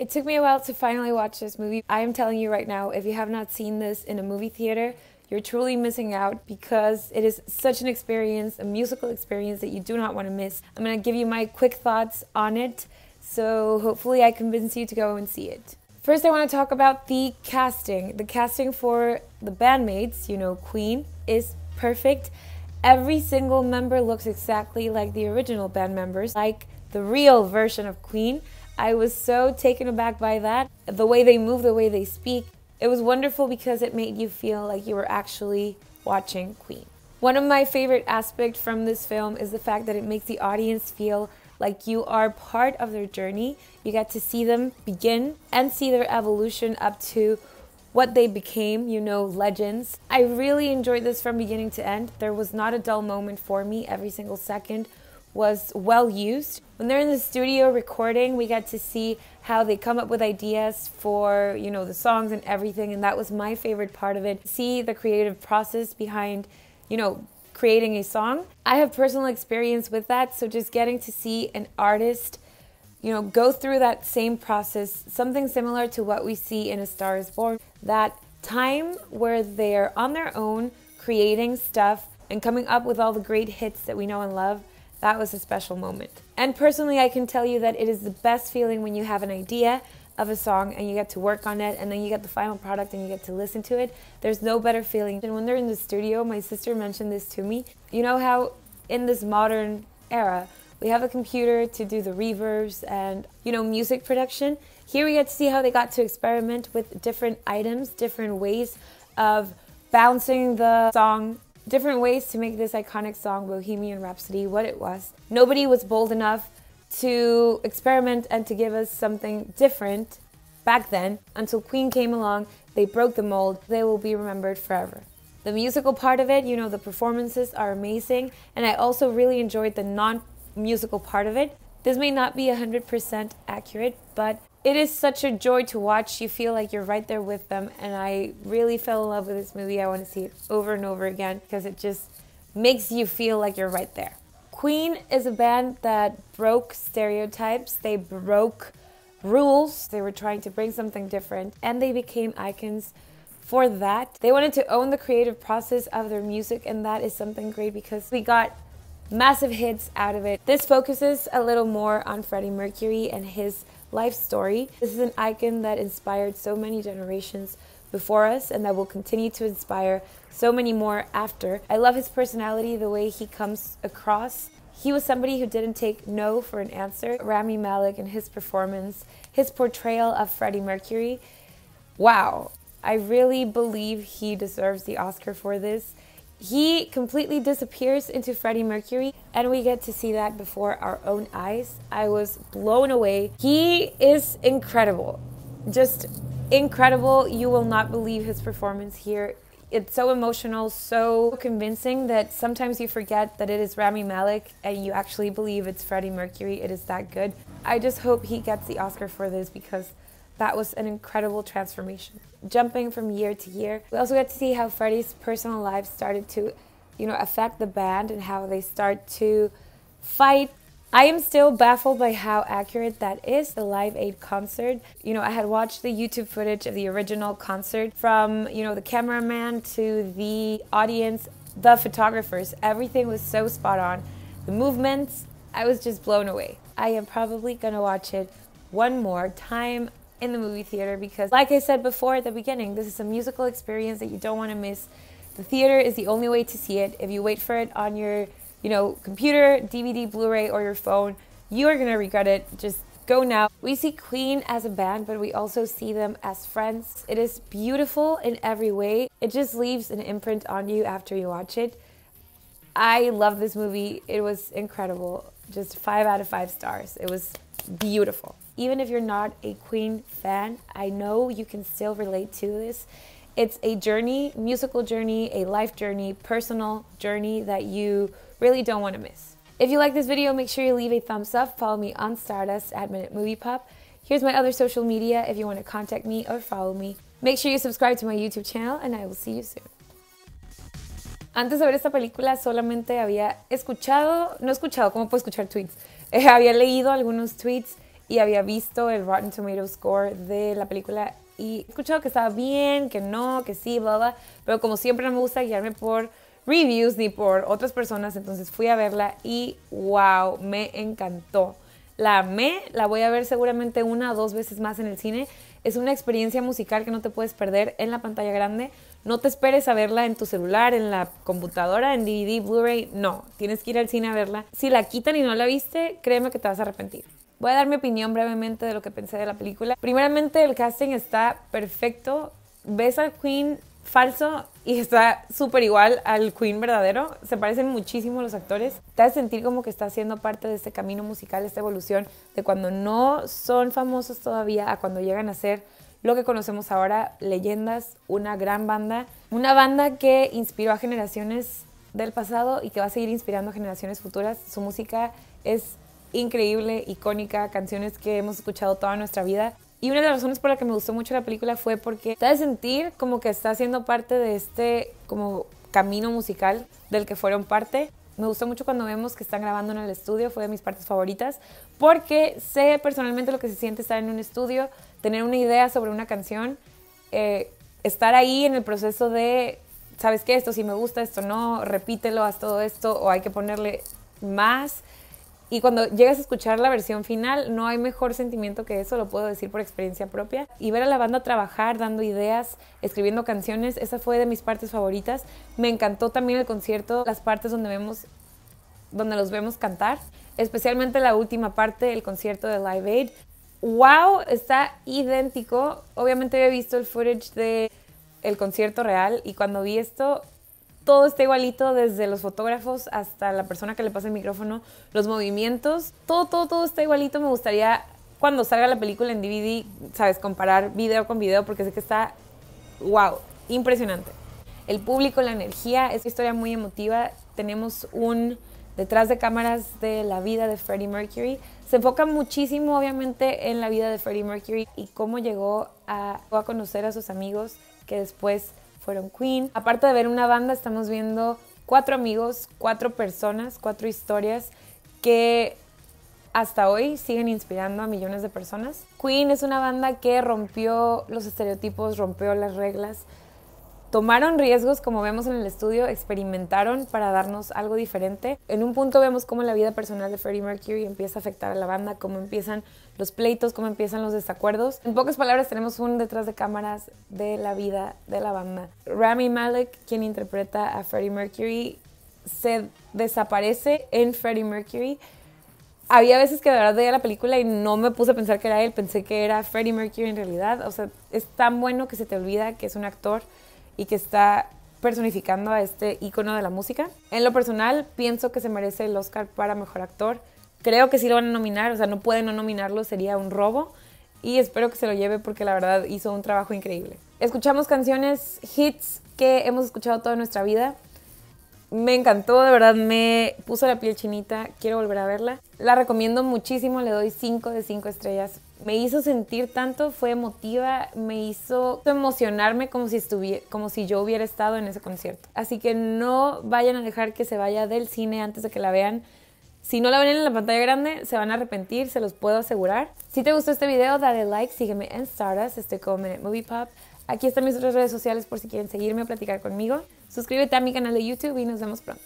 It took me a while to finally watch this movie. I am telling you right now, if you have not seen this in a movie theater, you're truly missing out because it is such an experience, a musical experience that you do not want to miss. I'm going to give you my quick thoughts on it, so hopefully I convince you to go and see it. First, I want to talk about the casting. The casting for the bandmates, you know, Queen, is perfect. Every single member looks exactly like the original band members, like the real version of Queen. I was so taken aback by that. The way they move, the way they speak. It was wonderful because it made you feel like you were actually watching Queen. One of my favorite aspects from this film is the fact that it makes the audience feel like you are part of their journey. You get to see them begin and see their evolution up to what they became, you know, legends. I really enjoyed this from beginning to end. There was not a dull moment for me. Every single second was well used. When they're in the studio recording, we get to see how they come up with ideas for, you know, the songs and everything, and that was my favorite part of it. See the creative process behind, you know, creating a song. I have personal experience with that, so just getting to see an artist, you know, go through that same process, something similar to what we see in A Star Is Born, that time where they're on their own creating stuff and coming up with all the great hits that we know and love. That was a special moment. And personally, I can tell you that it is the best feeling when you have an idea of a song and you get to work on it and then you get the final product and you get to listen to it. There's no better feeling. And when they're in the studio, my sister mentioned this to me. You know how in this modern era, we have a computer to do the reverbs and, you know, music production. Here we get to see how they got to experiment with different items, different ways of bouncing the song, different ways to make this iconic song, Bohemian Rhapsody, what it was. Nobody was bold enough to experiment and to give us something different back then. Until Queen came along, they broke the mold. They will be remembered forever. The musical part of it, you know, the performances are amazing. And I also really enjoyed the non-musical part of it. This may not be 100% accurate, but it is such a joy to watch. You feel like you're right there with them, and I really fell in love with this movie. I want to see it over and over again because it just makes you feel like you're right there. Queen is a band that broke stereotypes. They broke rules. They were trying to bring something different, and they became icons for that. They wanted to own the creative process of their music, and that is something great because we got massive hits out of it. This focuses a little more on Freddie Mercury and his life story. This is an icon that inspired so many generations before us and that will continue to inspire so many more after. I love his personality, the way he comes across. He was somebody who didn't take no for an answer. Rami Malek and his performance, his portrayal of Freddie Mercury, wow. I really believe he deserves the Oscar for this. He completely disappears into Freddie Mercury, and we get to see that before our own eyes. I was blown away. He is incredible. Just incredible. You will not believe his performance here. It's so emotional, so convincing that sometimes you forget that it is Rami Malek and you actually believe it's Freddie Mercury. It is that good. I just hope he gets the Oscar for this because that was an incredible transformation. Jumping from year to year. We also get to see how Freddie's personal life started to, you know, affect the band and how they start to fight. I am still baffled by how accurate that is, the Live Aid concert. You know, I had watched the YouTube footage of the original concert from, you know, the cameraman to the audience, the photographers. Everything was so spot on. The movements, I was just blown away. I am probably gonna watch it one more time in the movie theater because, like I said before at the beginning, this is a musical experience that you don't want to miss. The theater is the only way to see it. If you wait for it on your, you know, computer, DVD, Blu-ray, or your phone, you are going to regret it. Just go now. We see Queen as a band, but we also see them as friends. It is beautiful in every way. It just leaves an imprint on you after you watch it. I love this movie. It was incredible. Just 5 out of 5 stars. It was beautiful. Even if you're not a Queen fan, I know you can still relate to this. It's a journey, musical journey, a life journey, personal journey that you really don't want to miss. If you like this video, make sure you leave a thumbs up. Follow me on Stardust at Minute Movie Pop. Here's my other social media if you want to contact me or follow me. Make sure you subscribe to my YouTube channel and I will see you soon. Antes de ver esta película solamente había escuchado, no escuchado, ¿cómo puedo escuchar tweets? Había leído algunos tweets y había visto el Rotten Tomatoes score de la película y he escuchado que estaba bien, que no, que sí, bla, bla, pero como siempre no me gusta guiarme por reviews ni por otras personas, entonces fui a verla y wow, me encantó. La amé, la voy a ver seguramente 1 o 2 veces más en el cine. Es una experiencia musical que no te puedes perder en la pantalla grande. No te esperes a verla en tu celular, en la computadora, en DVD, Blu-ray. No, tienes que ir al cine a verla. Si la quitan y no la viste, créeme que te vas a arrepentir. Voy a dar mi opinión brevemente de lo que pensé de la película. Primeramente, el casting está perfecto. Ves al Queen falso y está súper igual al Queen verdadero. Se parecen muchísimo los actores. Te hace sentir como que está siendo parte de este camino musical, esta evolución de cuando no son famosos todavía a cuando llegan a ser lo que conocemos ahora, leyendas, una gran banda. Una banda que inspiró a generaciones del pasado y que va a seguir inspirando a generaciones futuras. Su música es increíble, icónica, canciones que hemos escuchado toda nuestra vida. Y una de las razones por la que me gustó mucho la película fue porque te hace sentir como que está siendo parte de este como camino musical del que fueron parte. Me gustó mucho cuando vemos que están grabando en el estudio, fue de mis partes favoritas, porque sé personalmente lo que se siente estar en un estudio, tener una idea sobre una canción, estar ahí en el proceso de, ¿sabes qué? Esto sí me gusta, esto no, repítelo, haz todo esto, o hay que ponerle más. Y cuando llegas a escuchar la versión final, no hay mejor sentimiento que eso, lo puedo decir por experiencia propia. Y ver a la banda trabajar, dando ideas, escribiendo canciones, esa fue de mis partes favoritas. Me encantó también el concierto, las partes donde los vemos cantar, especialmente la última parte, el concierto de Live Aid. ¡Wow! Está idéntico. Obviamente había visto el footage del concierto real y cuando vi esto, todo está igualito, desde los fotógrafos hasta la persona que le pasa el micrófono, los movimientos, todo está igualito. Me gustaría, cuando salga la película en DVD, ¿sabes? Comparar video con video porque sé que está, wow, impresionante. El público, la energía, es una historia muy emotiva. Tenemos un detrás de cámaras de la vida de Freddie Mercury. Se enfoca muchísimo, obviamente, en la vida de Freddie Mercury y cómo llegó a conocer a sus amigos que después fueron Queen. Aparte de ver una banda, estamos viendo 4 amigos, 4 personas, 4 historias que hasta hoy siguen inspirando a millones de personas. Queen es una banda que rompió los estereotipos, rompió las reglas. Tomaron riesgos, como vemos en el estudio, experimentaron para darnos algo diferente. En un punto vemos cómo la vida personal de Freddie Mercury empieza a afectar a la banda, cómo empiezan los pleitos, cómo empiezan los desacuerdos. En pocas palabras, tenemos un detrás de cámaras de la vida de la banda. Rami Malek, quien interpreta a Freddie Mercury, se desaparece en Freddie Mercury. Había veces que de verdad veía la película y no me puse a pensar que era él, pensé que era Freddie Mercury en realidad. O sea, es tan bueno que se te olvida que es un actor y que está personificando a este ícono de la música. En lo personal, pienso que se merece el Oscar para Mejor Actor. Creo que sí lo van a nominar, o sea, no pueden no nominarlo, sería un robo. Y espero que se lo lleve porque la verdad hizo un trabajo increíble. Escuchamos canciones, hits que hemos escuchado toda nuestra vida. Me encantó, de verdad me puso la piel chinita, quiero volver a verla. La recomiendo muchísimo, le doy 5 de 5 estrellas. Me hizo sentir tanto, fue emotiva, me hizo emocionarme como si yo hubiera estado en ese concierto. Así que no vayan a dejar que se vaya del cine antes de que la vean. Si no la ven en la pantalla grande, se van a arrepentir, se los puedo asegurar. Si te gustó este video, dale like, sígueme en Stardust, estoy como Minute Movie Pop. Aquí están mis otras redes sociales por si quieren seguirme o platicar conmigo. Suscríbete a mi canal de YouTube y nos vemos pronto.